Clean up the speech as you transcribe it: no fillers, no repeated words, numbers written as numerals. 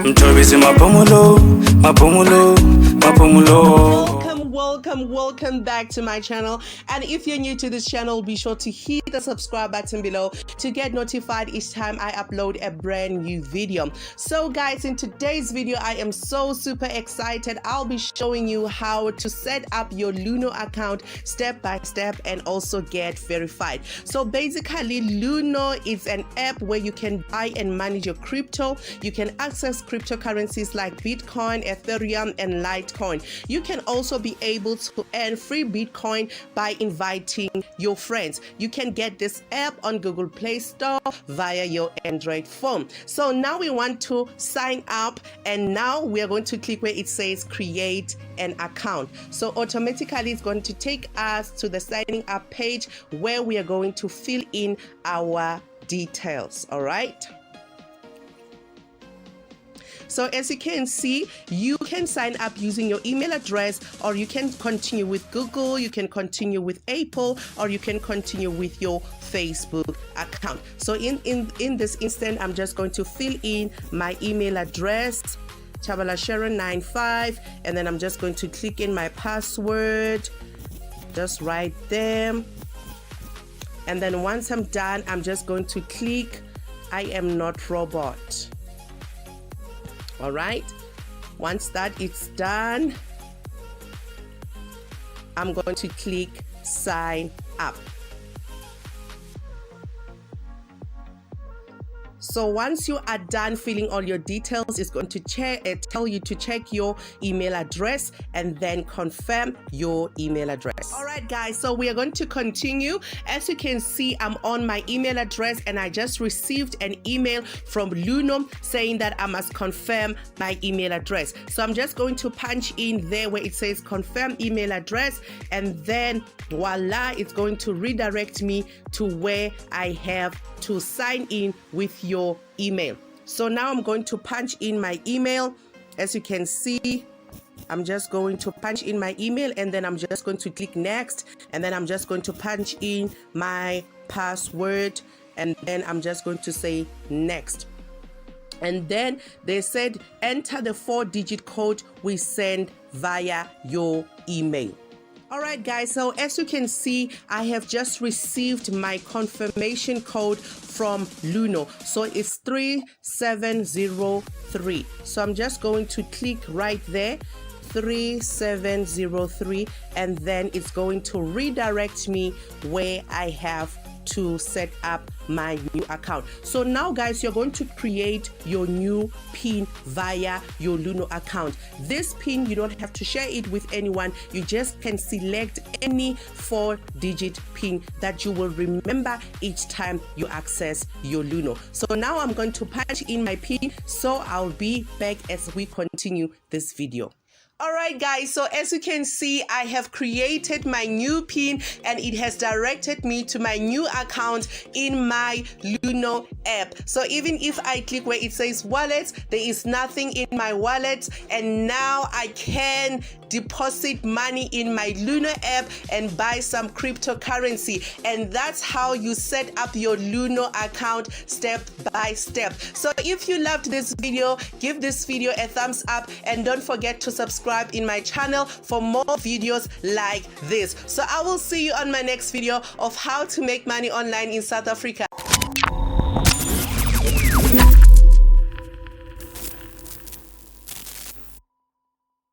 Mtobisi mapumulo, mapumulo, mapumulo. Welcome back to my channel. And if you're new to this channel, be sure to hit the subscribe button below to get notified each time I upload a brand new video. So guys, in today's video, I am so super excited. I'll be showing you how to set up your Luno account step by step and also get verified. So basically, Luno is an app where you can buy and manage your crypto. You can access cryptocurrencies like Bitcoin, Ethereum, and Litecoin. You can also be able to earn free Bitcoin by inviting your friends. You can get this app on Google Play Store via your Android phone. So now we want to sign up, and now we are going to click where it says create an account. So automatically it's going to take us to the signing up page where we are going to fill in our details. All right. So as you can see, you can sign up using your email address, or you can continue with Google, you can continue with Apple, or you can continue with your Facebook account. So in this instant, I'm just going to fill in my email address, chabalasharon95, and then I'm just going to click in my password, just right there. And then once I'm done, I'm just going to click I am not robot. All right, once that is done, I'm going to click sign up. So once you are done filling all your details, it's going to tell you to check your email address and then confirm your email address. All right, guys, so we are going to continue. As you can see, I'm on my email address and I just received an email from Luno saying that I must confirm my email address. So I'm just going to punch in there where it says confirm email address, and then voila, it's going to redirect me to where I have to sign in with your email. So now I'm going to punch in my email. As you can see, I'm just going to punch in my email, and then I'm just going to click next, and then I'm just going to punch in my password, and then I'm just going to say next. And then they said enter the 4-digit code we send via your email. All right, guys, so as you can see, I have just received my confirmation code from Luno. So it's 3703. So I'm just going to click right there, 3703, and then it's going to redirect me where I have to set up my new account. So now, guys, you're going to create your new PIN via your Luno account. This PIN, you don't have to share it with anyone. You just can select any 4-digit PIN that you will remember each time you access your Luno. So now I'm going to punch in my PIN, so I'll be back as we continue this video. All right, guys, so as you can see, I have created my new PIN and it has directed me to my new account in my Luno app. So even if I click where it says wallet, there is nothing in my wallet, and now I can deposit money in my Luno app and buy some cryptocurrency. And that's how you set up your Luno account step by step. So if you loved this video, give this video a thumbs up, and don't forget to subscribe in my channel for more videos like this. So I will see you on my next video of how to make money online in South Africa.